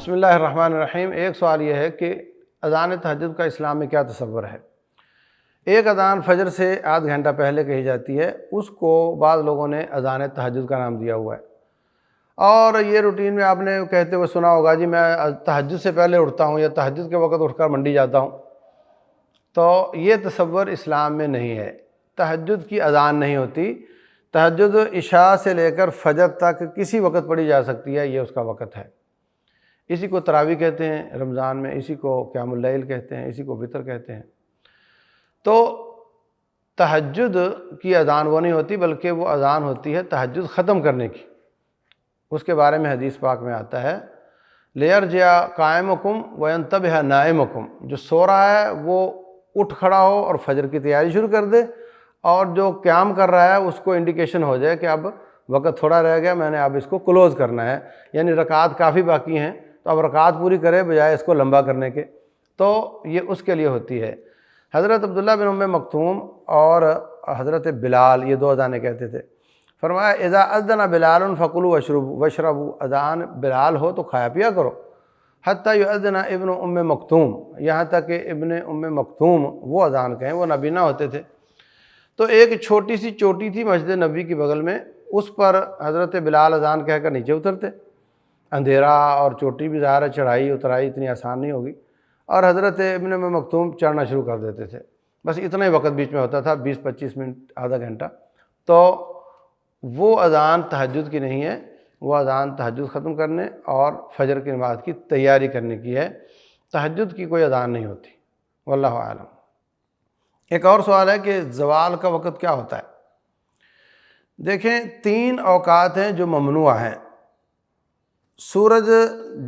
بسم اللہ الرحمن الرحیم۔ ایک سوال یہ ہے کہ اذان تہجد کا اسلام میں کیا تصور ہے؟ ایک اذان فجر سے آدھ گھنٹہ پہلے کہی جاتی ہے، اس کو بعض لوگوں نے اذان تہجد کا نام دیا ہوا ہے، اور یہ روٹین میں آپ نے کہتے ہوئے سنا ہوگا جی میں تہجد سے پہلے اٹھتا ہوں یا تہجد کے وقت اٹھ کر منڈی جاتا ہوں۔ تو یہ تصور اسلام میں نہیں ہے۔ تہجد کی اذان نہیں ہوتی، تہجد عشاء سے لے کر فجر تک کسی وقت پڑھی جا سکتی ہے، یہ اس کا وقت ہے۔ اسی کو تراویح کہتے ہیں رمضان میں، اسی کو قیام اللیل کہتے ہیں، اسی کو وتر کہتے ہیں۔ تو تہجد کی اذان وہ نہیں ہوتی، بلکہ وہ اذان ہوتی ہے تہجد ختم کرنے کی۔ اس کے بارے میں حدیث پاک میں آتا ہے لِيَرْجِعَ قَائِمُكُمْ وَيَنْتَبِهَ نَائِمُكُمْ، جو سو رہا ہے وہ اٹھ کھڑا ہو اور فجر کی تیاری شروع کر دے، اور جو قیام کر رہا ہے اس کو انڈیکیشن ہو جائے کہ اب وقت تھوڑا رہ گیا، میں نے اب اس کو کلوز کرنا ہے، یعنی رکعات کافی باقی ہیں تو اب رکعات پوری کرے بجائے اس کو لمبا کرنے کے۔ تو یہ اس کے لیے ہوتی ہے۔ حضرت عبداللہ بن ام مکتوم اور حضرت بلال یہ دو اذانیں کہتے تھے۔ فرمایا اذا اذن بلال فکلوا واشربوا، اذان بلال ہو تو کھایا پیا کرو، حتی یؤذن ابن ام مکتوم، یہاں تک کہ ابن ام مکتوم وہ اذان کہیں، وہ نبینا ہوتے تھے۔ تو ایک چھوٹی سی چوٹی تھی مسجد نبی کی بغل میں، اس پر حضرت بلال اذان کہہ کر نیچے اترتے، اندھیرا اور چوٹی بھی ظاہر ہے، چڑھائی اترائی اتنی آسان نہیں ہوگی، اور حضرت ابن ام مکتوم چڑھنا شروع کر دیتے تھے۔ بس اتنا ہی وقت بیچ میں ہوتا تھا، 20-25 منٹ، آدھا گھنٹہ۔ تو وہ اذان تہجد کی نہیں ہے، وہ اذان تہجد ختم کرنے اور فجر کی نماز کی تیاری کرنے کی ہے، تہجد کی کوئی اذان نہیں ہوتی۔ واللہ اعلم۔ ایک اور سوال ہے کہ زوال کا وقت کیا ہوتا ہے؟ دیکھیں 3 اوقات ہیں جو ممنوع ہیں۔ سورج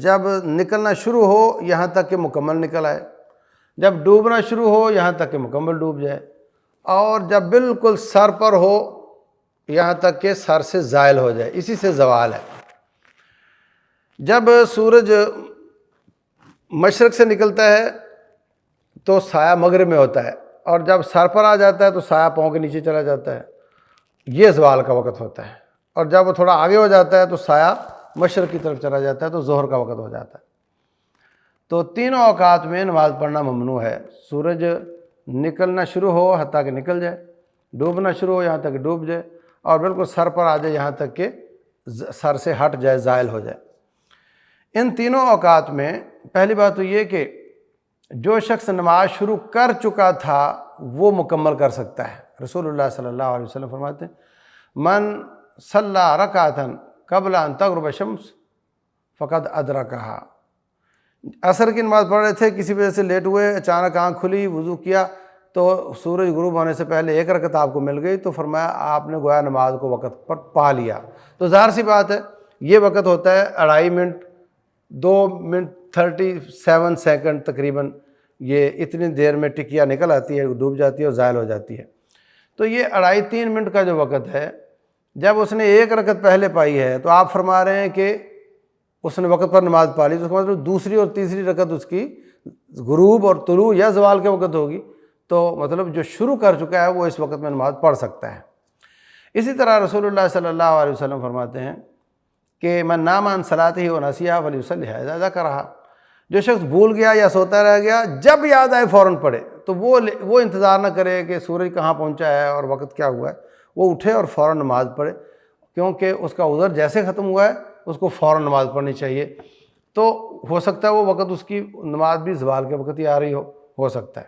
جب نکلنا شروع ہو یہاں تک کہ مکمل نکل آئے، جب ڈوبنا شروع ہو یہاں تک کہ مکمل ڈوب جائے، اور جب بالکل سر پر ہو یہاں تک کہ سر سے زائل ہو جائے، اسی سے زوال ہے۔ جب سورج مشرق سے نکلتا ہے تو سایہ مغرب میں ہوتا ہے، اور جب سر پر آ جاتا ہے تو سایہ پاؤں کے نیچے چلا جاتا ہے، یہ زوال کا وقت ہوتا ہے۔ اور جب وہ تھوڑا آگے ہو جاتا ہے تو سایہ مشرق کی طرف چلا جاتا ہے، تو ظہر کا وقت ہو جاتا ہے۔ تو تینوں اوقات میں نماز پڑھنا ممنوع ہے۔ سورج نکلنا شروع ہو حتیٰ کہ نکل جائے، ڈوبنا شروع ہو یہاں تک کہ ڈوب جائے، اور بالکل سر پر آ جائے یہاں تک کہ سر سے ہٹ جائے، زائل ہو جائے۔ ان تینوں اوقات میں پہلی بات تو یہ کہ جو شخص نماز شروع کر چکا تھا وہ مکمل کر سکتا ہے۔ رسول اللہ صلی اللہ علیہ وسلم فرماتے ہیں من صلی رکعۃ قبل ان تغرب الشمس فقد ادرکہا۔ عصر کی نماز پڑھ رہے تھے، کسی وجہ سے لیٹ ہوئے، اچانک آنکھ کھلی، وضو کیا تو سورج غروب ہونے سے پہلے 1 رکعت آپ کو مل گئی، تو فرمایا آپ نے گویا نماز کو وقت پر پا لیا۔ تو ظاہر سی بات ہے یہ وقت ہوتا ہے 2.5 منٹ، 2 منٹ 37 سیکنڈ تقریباً، یہ اتنی دیر میں ٹکیا نکل آتی ہے، ڈوب جاتی ہے اور زائل ہو جاتی ہے۔ تو یہ 2.5-3 منٹ کا جو وقت ہے، جب اس نے 1 رکعت پہلے پائی ہے تو آپ فرما رہے ہیں کہ اس نے وقت پر نماز پا لی، تو اس کا مطلب دوسری اور تیسری رکعت اس کی غروب اور طلوع یا زوال کے وقت ہوگی، تو مطلب جو شروع کر چکا ہے وہ اس وقت میں نماز پڑھ سکتا ہے۔ اسی طرح رسول اللہ صلی اللہ علیہ وسلم فرماتے ہیں کہ من نام عن صلاته ونسیہا فلیصلیھا اذا ذکرھا، جو شخص بھول گیا یا سوتا رہ گیا، جب یاد آئے فوراً پڑھے۔ تو وہ انتظار نہ کرے کہ سورج کہاں پہنچا ہے اور وقت کیا ہوا ہے، وہ اٹھے اور فوراً نماز پڑھے، کیونکہ اس کا عذر جیسے ختم ہوا ہے اس کو فوراً نماز پڑھنی چاہیے۔ تو ہو سکتا ہے وہ وقت اس کی نماز بھی زوال کے وقت ہی آ رہی ہو سکتا ہے۔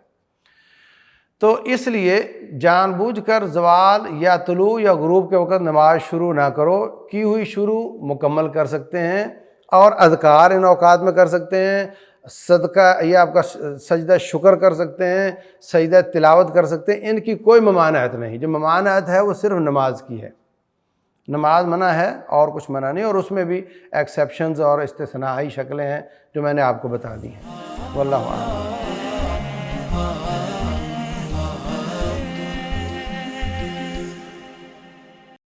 تو اس لیے جان بوجھ کر زوال یا طلوع یا غروب کے وقت نماز شروع نہ کرو، کی ہوئی شروع مکمل کر سکتے ہیں، اور اذکار ان اوقات میں کر سکتے ہیں، صدقہ یا آپ کا سجدہ شکر کر سکتے ہیں، سجدہ تلاوت کر سکتے ہیں، ان کی کوئی ممانعت نہیں۔ جو ممانعت ہے وہ صرف نماز کی ہے، نماز منع ہے اور کچھ منع نہیں، اور اس میں بھی ایکسیپشنز اور استثنائی شکلیں ہیں جو میں نے آپ کو بتا دی ہیں۔ واللہ اعلم۔